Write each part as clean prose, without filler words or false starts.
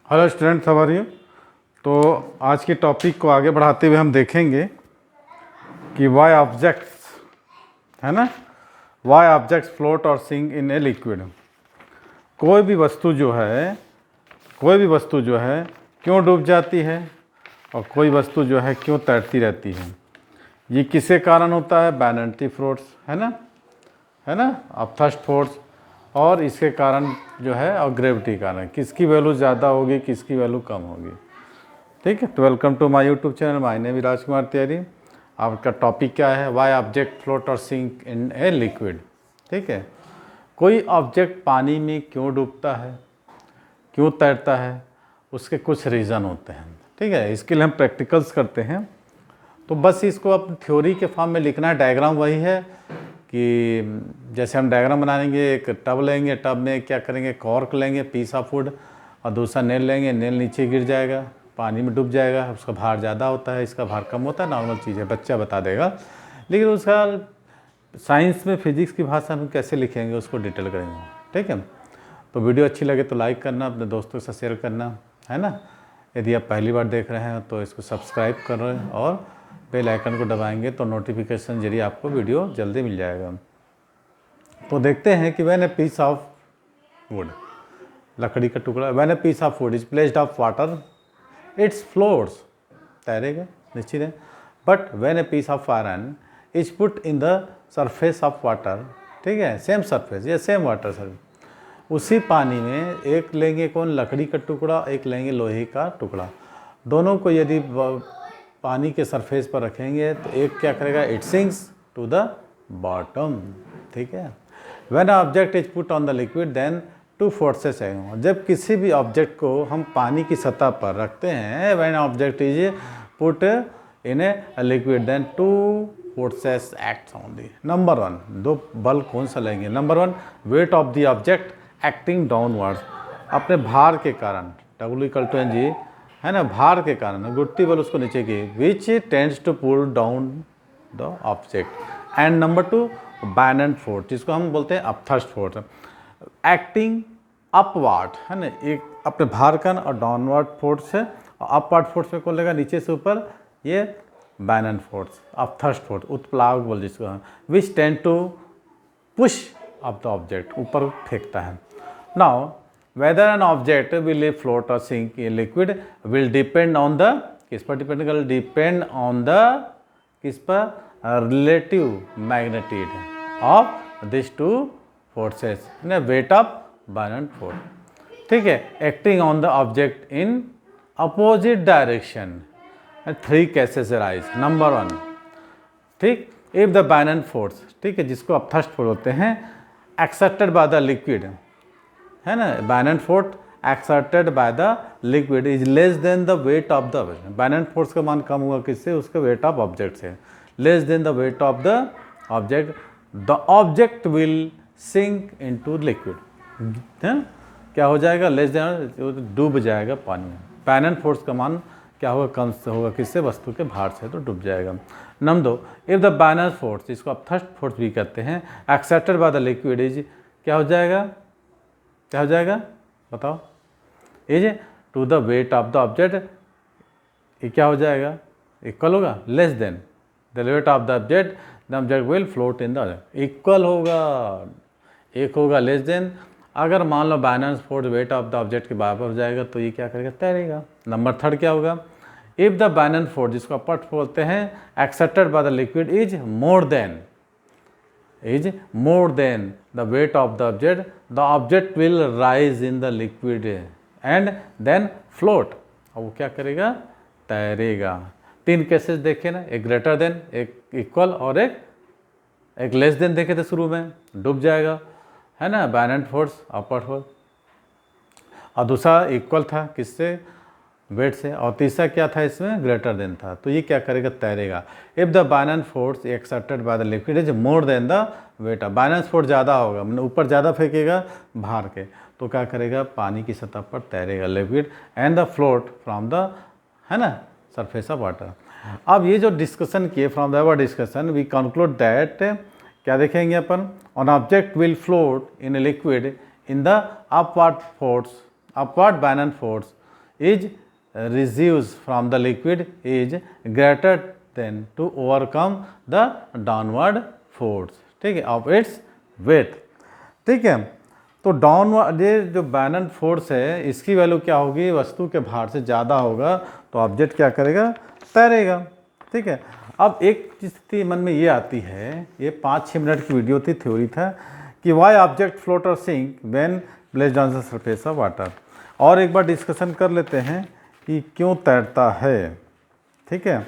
Hello students, how are you. तो आज के टॉपिक को आगे बढ़ाते हुए हम देखेंगे कि वाई ऑब्जेक्ट्स, है ना, वाई ऑब्जेक्ट्स फ्लोट और सिंक इन ए लिक्विड। कोई भी वस्तु जो है क्यों डूब जाती है और कोई वस्तु जो है क्यों तैरती रहती है। ये किसके कारण होता है? बैनर्टी फोर्स, है ना, अपथस्ट फोर्स, और इसके कारण जो है और ग्रेविटी कारण, किसकी वैल्यू ज़्यादा होगी, किसकी वैल्यू कम होगी। ठीक है। तो welcome to my YouTube channel, my name Rajkumar Tiwari. आपका टॉपिक क्या है? वाई ऑब्जेक्ट फ्लोट और सिंक इन ए लिक्विड। ठीक है। कोई ऑब्जेक्ट पानी में क्यों डूबता है, क्यों तैरता है, उसके कुछ रीज़न होते हैं। ठीक है। इसके लिए हम प्रैक्टिकल्स करते हैं। तो बस इसको अपनी थ्योरी के फॉर्म में लिखना है। डायग्राम वही है कि जैसे हम डायग्राम बनाएंगे, एक टब लेंगे, टब में क्या करेंगे, कॉर्क लेंगे, पीस ऑफ वुड, और दूसरा नेल लेंगे, नेल नीचे गिर जाएगा, पानी में डूब जाएगा। उसका भार ज़्यादा होता है, इसका भार कम होता है, नॉर्मल चीज़ है, बच्चा बता देगा। लेकिन उसका साइंस में, फिजिक्स की भाषा में कैसे लिखेंगे उसको डिटेल करेंगे। ठीक है। तो वीडियो अच्छी लगे तो लाइक करना, अपने दोस्तों के साथ शेयर करना, है ना। यदि आप पहली बार देख रहे हैं तो इसको सब्सक्राइब कर रहे हैं और बेल आइकन को दबाएंगे तो नोटिफिकेशन जरिए आपको वीडियो जल्दी मिल जाएगा। तो देखते हैं कि when a piece of wood, लकड़ी का टुकड़ा, when a piece of wood is placed of water its floats, तैरेगा निश्चित है। But when a piece of iron is put in the surface of water, ठीक है, सेम सरफेस या same water surface, उसी पानी में एक लेंगे कौन, लकड़ी का टुकड़ा, एक लेंगे लोहे का टुकड़ा, दोनों को यदि पानी के सरफेस पर रखेंगे तो एक क्या करेगा, it sinks to the bottom. ठीक है। When object is put on the liquid then two forces है। जब किसी भी ऑब्जेक्ट को हम पानी की सतह पर रखते हैं, when object is put in a liquid then two forces act on the. Number one, दो बल कौन सा लेंगे? Number one, weight of the object acting downwards, अपने भार के कारण, W=mg, है ना, भार के कारण गुट्टी बल उसको नीचे की, which tends to pull down the object. And number two, buoyant force, जिसको हम बोलते हैं अपथस्ट फोर्स, एक्टिंग अपवार्ड, है ना, एक अपने भार का और डाउनवर्ड फोर्स है, और अपवार्ड फोर्स में कौन लेगा, नीचे से ऊपर, ये बैनर्ट फोर्स, अपथस्ट फोर्स, उत्प्लावक बल जिसको हम, which tend to push up the object, ऊपर फेंकता है। Now whether an object will float or sink in liquid will depend on the, किस पर डिपेंड कर, डिपेंड ऑन द, किस पर, relative magnitude of this two forces, weight of buoyant force. ठीक है। Acting on the object in opposite direction, three cases arise. Number one, ठीक, if the buoyant force, ठीक है, जिसको अपथस्ट फोर्स होते हैं, एक्सेप्टेड बाय द लिक्विड, है ना, buoyant force exerted by the liquid is less than the weight of the, buoyant force का मान कम हुआ किससे, उसके वेट ऑफ ऑब्जेक्ट से, less than the weight of the object, the object will sink into liquid, है, क्या हो जाएगा, लेस देन, डूब जाएगा पानी में। बैनर्ट फोर्स का मान क्या होगा, कम से होगा किससे, वस्तु के भार से, तो डूब जाएगा। नंबर दो, इफ द बैनर्ट फोर्स, जिसको अपथस्ट फोर्स भी कहते हैं, accepted by the liquid is, क्या हो जाएगा, क्या हो जाएगा, बताओ, is to the weight of the object, ये क्या हो जाएगा, इक्वल होगा, less than the weight of the object will float in the, equal होगा, एक होगा लेस देन। अगर मान लो buoyant force weight of the object के बराबर हो जाएगा तो ये क्या करेगा, तैरेगा। नंबर थर्ड क्या होगा, इफ द बैनर्ट फोर्स, जिसको अपथस्ट बोलते हैं, accepted by the liquid is more then the weight of the object will rise in the liquid and then float। अब वो क्या करेगा, तैरेगा। तीन केसेस देखे ना, एक ग्रेटर देन, एक इक्वल और एक लेस देन देखे थे शुरू में, डूब जाएगा, है ना, बैनर्ट फोर्स, अपवर्ड फोर्स, और दूसरा इक्वल था किससे, वेट से, और तीसरा क्या था इसमें, ग्रेटर देन था। तो ये क्या करेगा, तैरेगा। If the buoyant force exerted by the liquid is more than the weight of, buoyant force ज़्यादा होगा, मतलब ऊपर ज़्यादा फेंकेगा भार के, तो क्या करेगा, पानी की सतह पर तैरेगा liquid, and the float from the, है ना, सरफेस ऑफ वाटर। अब ये जो डिस्कशन किए, from the our discussion we conclude that, क्या देखेंगे अपन, on object will float in a liquid in the upward force, upward buoyant force is reduce from the liquid is greater than to overcome the downward force, ठीक है, of its weight, ठीक है। तो downward ये जो बैनन force है इसकी value क्या होगी, वस्तु के भार से ज़्यादा होगा तो ऑब्जेक्ट क्या करेगा, तैरेगा, ठीक है। अब एक स्थिति मन में ये आती है, ये 5-6 मिनट की वीडियो थी, थ्योरी था कि वाई ऑब्जेक्ट फ्लोट और sink when placed on the surface of water. और एक बार डिस्कशन कर लेते हैं कि क्यों तैरता है, ठीक है।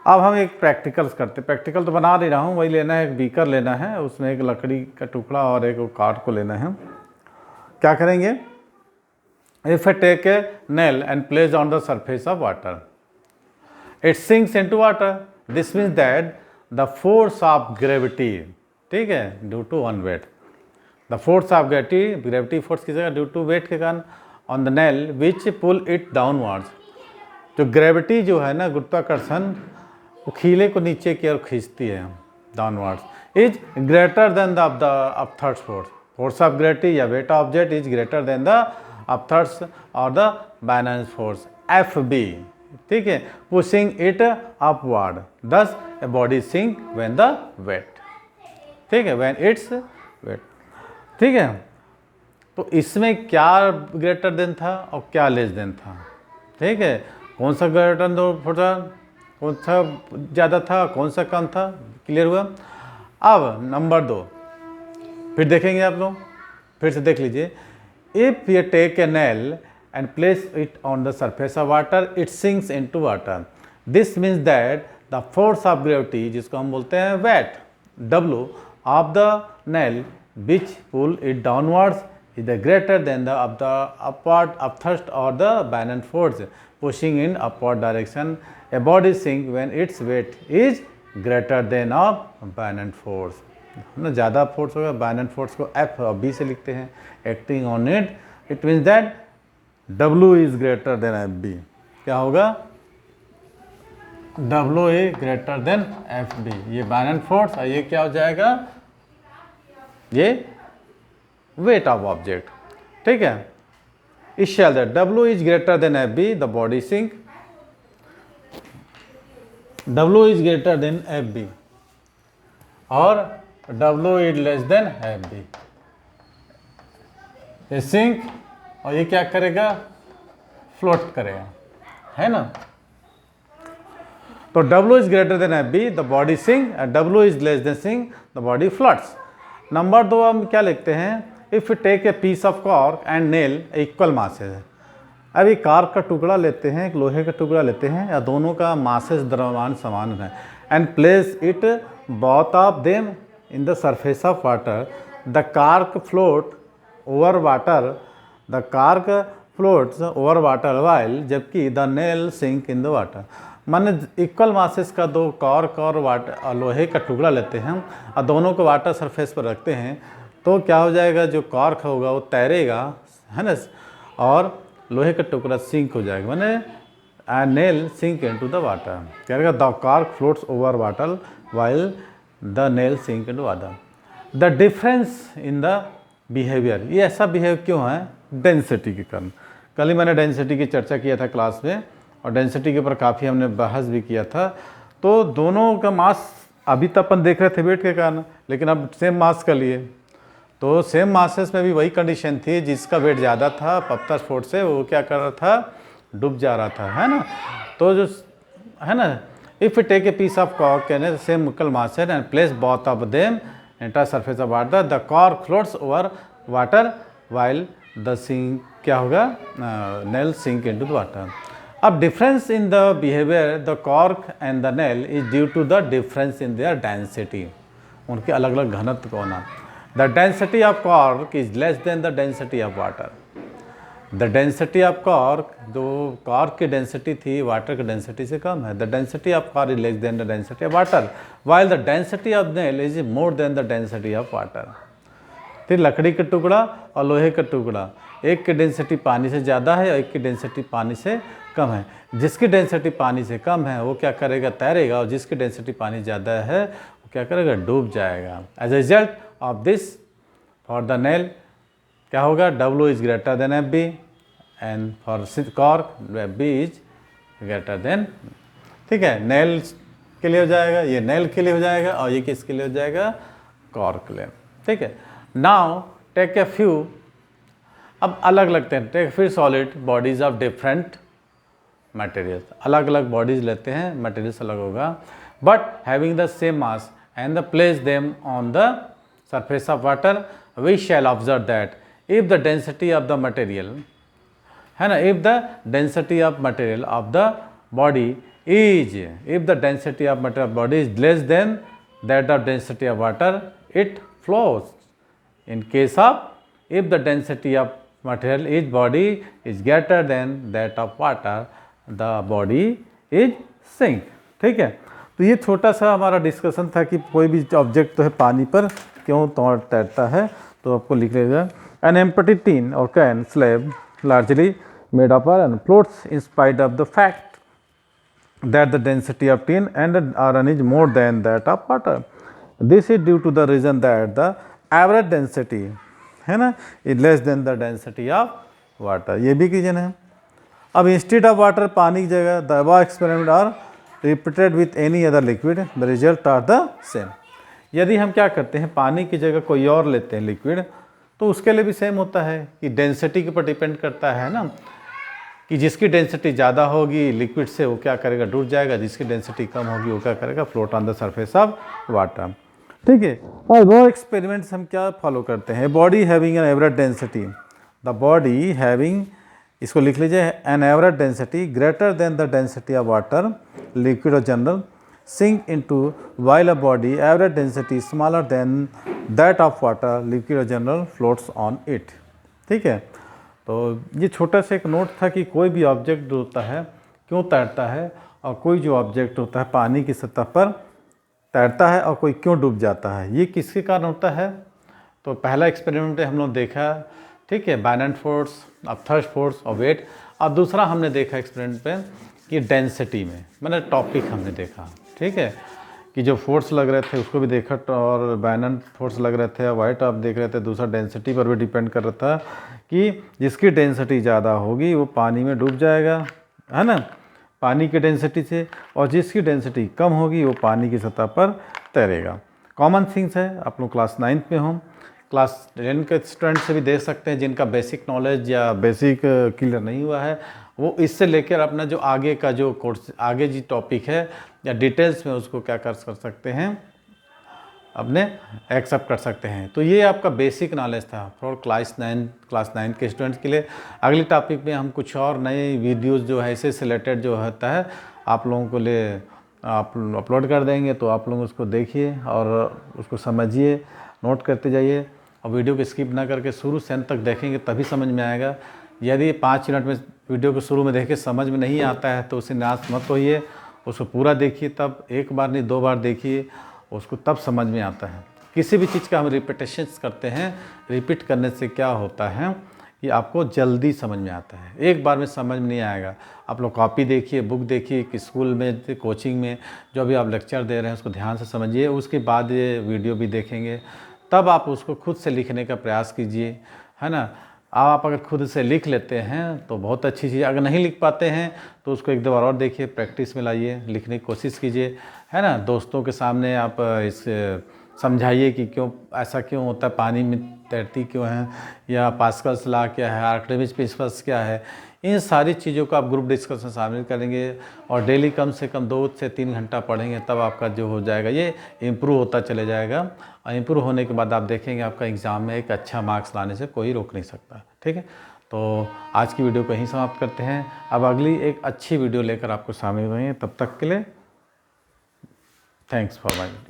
अब हम एक प्रैक्टिकल्स करते, प्रैक्टिकल तो बना नहीं रहा हूँ, वही लेना है, एक बीकर लेना है, उसमें एक लकड़ी का टुकड़ा और एक कार्ड को लेना है। क्या करेंगे, if I take a nail and place on the surface of water, it sinks into water, this means that the force of gravity, ठीक है, due to one weight, the force of gravity force की जगह due to weight के कारण on the nail which pull it downwards, जो gravity जो है ना, गुरुत्वाकर्षण, वो खीले को नीचे की ओर खींचती है downwards, is greater than the upthrust force, force of gravity या weight object is greater than the upthrust और the balance force F B, ठीक है, pushing it upward, thus a body sink when the weight, ठीक है, when its weight, ठीक है। तो इसमें क्या ग्रेटर देन था और क्या लेस देन था, ठीक है, कौन सा ग्रेटर देन था, कौन सा ज़्यादा था, कौन सा कम था, क्लियर हुआ। अब नंबर 2 फिर देखेंगे आप लोग, फिर से देख लीजिए, if you take a nail and place it on the surface of water, it sinks into water, this means that the force of gravity, जिसको हम बोलते हैं weight W of the nail which pull it downwards is the greater than the of the upward upthrust or the Bannon force pushing in upward direction. A body sink when its weight is greater than of Bannon force. ना ज़्यादा force होगा, Bannon force को F और B से लिखते हैं, acting on it, it means that W is greater than FB. क्या होगा, W is greater than FB, ये Bannon force और ये क्या हो जाएगा, ये weight of object, ठीक है। इस shell that W is greater than FB, the body sink, W is greater than FB और W is less than FB, ये सिंक और ये क्या करेगा, फ्लोट करेगा, है ना। तो W is greater than FB, the body sink, and W is less than sink, the body floats। Number 2 हम क्या लिखते हैं, if you take a piece of cork and nail equal masses. अब ये कॉर्क का टुकड़ा लेते हैं, एक लोहे का टुकड़ा लेते हैं, या दोनों का मासेज द्रव्यमान समान है, and place it both of them in the surface of water, the cork float over water, the cork floats over water while, जबकि the nail sink in the water. माने इक्वल मासेस का 2 cork और water लोहे का टुकड़ा लेते हैं और दोनों को वाटर सरफेस पर रखते हैं, तो क्या हो जाएगा, जो कॉर्क होगा वो तैरेगा, है ना, और लोहे का टुकड़ा सिंक हो जाएगा, माने nail sink into the water, क्या रहेगा, the cork floats over water while the nail sink into water. The difference in the behaviour, ये ऐसा बिहेव क्यों है, डेंसिटी के कारण। कल ही मैंने डेंसिटी की चर्चा किया था क्लास में, और डेंसिटी के ऊपर काफ़ी हमने बहस भी किया था। तो दोनों का मास अभी तक अपन देख रहे थे वेट के कारण, लेकिन अब सेम मास का लिए, तो सेम मासेस में भी वही कंडीशन थी, जिसका वेट ज़्यादा था अपथर्स फोर्स से, वो क्या कर रहा था, डूब जा रहा था, है ना। तो जो है ना, if you take a piece of cork कहने same equal mass and place both of them inter surface of water, the cork floats over water while the sink, क्या होगा, nail sink into the water. अब difference in the behaviour the cork and the nail is due to the difference in their density, उनके अलग अलग घनत्व को होना। The density of cork is less than the density of water. The density of cork, जो cork की density थी water की density से कम है, the density of cork is less than the density of water, while the density of nail is more than the density of water. फिर लकड़ी का टुकड़ा और लोहे का टुकड़ा, एक की डेंसिटी पानी से ज़्यादा है और एक की डेंसिटी पानी से कम है। जिसकी डेंसिटी पानी से कम है वो क्या करेगा, तैरेगा, और जिसकी डेंसिटी पानी ज़्यादा है वो क्या करेगा, डूब जाएगा। As a result of this for the nail क्या होगा, W is greater than FB and for cork B is greater than, ठीक है, नेल के लिए हो जाएगा, ये नेल के लिए हो जाएगा, और ये किसके लिए हो जाएगा, कॉर्क के लिए, ठीक है। नाउ टेक ए फ्यू, अब अलग लगते हैं, टेक फिर solid bodies of different material, अलग अलग बॉडीज लेते हैं, मटेरियल्स अलग होगा, but having the same mass and the place them on the surface of water, we shall observe that if the density of the material, है ना, if the density of material of the body is, if the density of material of body is less than that of density of water, it flows. In case of, if the density of material is body is greater than that of water, the body is sink, ठीक है। तो ये छोटा सा हमारा discussion था कि कोई भी ऑब्जेक्ट तो है पानी पर क्यों तैरता है, तो आपको लिख लीजिएगा, एन एम्प्टी टीन और can slab largely made of iron floats in spite of the fact that the density of tin and iron is more than that of water. This is due to the reason that the average density, है ना, is less than the density of water, ये भी reason है। अब instead of water, पानी की जगह, the above experiment are repeated with any other liquid, the result are the same. यदि हम क्या करते हैं, पानी की जगह कोई और लेते हैं लिक्विड, तो उसके लिए भी सेम होता है कि डेंसिटी के ऊपर डिपेंड करता है ना, कि जिसकी डेंसिटी ज़्यादा होगी लिक्विड से वो क्या करेगा, डूब जाएगा, जिसकी डेंसिटी कम होगी वो क्या करेगा, float on the surface of water, ठीक है। और वो एक्सपेरिमेंट्स हम क्या फॉलो करते हैं, body having an average density, the body having, इसको लिख लीजिए, an average density greater than the density of water, liquid और general, sink into, while a body average density smaller than that of water, liquid or general floats on it, ठीक है। तो ये छोटा सा एक नोट था कि कोई भी ऑब्जेक्ट होता है क्यों तैरता है, और कोई जो ऑब्जेक्ट होता है पानी की सतह पर तैरता है और कोई क्यों डूब जाता है, ये किसके कारण होता है। तो पहला एक्सपेरिमेंट हम लोग देखा, ठीक है, बैनन फोर्स, अपथर्स्ट फोर्स और वेट, और दूसरा हमने देखा एक्सपेरिमेंट पे कि डेंसिटी में, मतलब टॉपिक हमने देखा, ठीक है, कि जो फोर्स लग रहे थे उसको भी देखा, और बैनन फोर्स लग रहे थे, वाइट आप देख रहे थे, दूसरा डेंसिटी पर भी डिपेंड कर रहा था कि जिसकी डेंसिटी ज़्यादा होगी वो पानी में डूब जाएगा, है ना, पानी की डेंसिटी से, और जिसकी डेंसिटी कम होगी वो पानी की सतह पर तैरेगा। कॉमन थिंग्स है, आप लोग क्लास 9th में हो, क्लास 10 के स्टूडेंट से भी देख सकते हैं जिनका बेसिक नॉलेज या बेसिक क्लियर नहीं हुआ है, वो इससे लेकर अपना जो आगे का जो कोर्स, आगे जी टॉपिक है या डिटेल्स में उसको क्या कर सकते हैं, अपने एक्सेप्ट कर सकते हैं। तो ये आपका बेसिक नॉलेज था फॉर क्लास 9 के स्टूडेंट्स के लिए। अगली टॉपिक में हम कुछ और नए वीडियोस जो है इससे रिलेटेड जो होता है आप लोगों को लिए आप अपलोड कर देंगे, तो आप लोग उसको देखिए और उसको समझिए, नोट करते जाइए, और वीडियो को स्किप ना करके शुरू से अंत तक देखेंगे तभी समझ में आएगा। यदि 5 मिनट में वीडियो को शुरू में देखे समझ में नहीं आता है तो उसे निराश मत होइए, उसको पूरा देखिए, तब एक बार नहीं 2 बार देखिए, उसको तब समझ में आता है। किसी भी चीज़ का हम रिपीटेशंस करते हैं, रिपीट करने से क्या होता है कि आपको जल्दी समझ में आता है, एक बार में समझ में नहीं आएगा। आप लोग कॉपी देखिए, बुक देखिए, कि स्कूल में, कोचिंग में जो भी आप लेक्चर दे रहे हैं उसको ध्यान से समझिए, उसके बाद ये वीडियो भी देखेंगे, तब आप उसको खुद से लिखने का प्रयास कीजिए, है ना। आप अगर खुद से लिख लेते हैं तो बहुत अच्छी चीज़, अगर नहीं लिख पाते हैं तो उसको 1-2 बार और देखिए, प्रैक्टिस में लाइए, लिखने की कोशिश कीजिए, है ना। दोस्तों के सामने आप इस समझाइए कि क्यों ऐसा क्यों होता है, पानी में तैरती क्यों है, या पास्कल्स लॉ क्या है, आर्किमिडीज प्रिंसिपल्स क्या है, इन सारी चीज़ों को आप ग्रुप डिस्कशन शामिल करेंगे और डेली कम से कम 2 से 3 घंटा पढ़ेंगे, तब आपका जो हो जाएगा ये इम्प्रूव होता चले जाएगा। और इम्प्रूव होने के बाद आप देखेंगे आपका एग्ज़ाम में एक अच्छा मार्क्स लाने से कोई रोक नहीं सकता, ठीक है। तो आज की वीडियो को यहीं समाप्त करते हैं, अब अगली एक अच्छी वीडियो लेकर आपको शामिल हुए हैं, तब तक के लिए थैंक्स फॉर वाचिंग।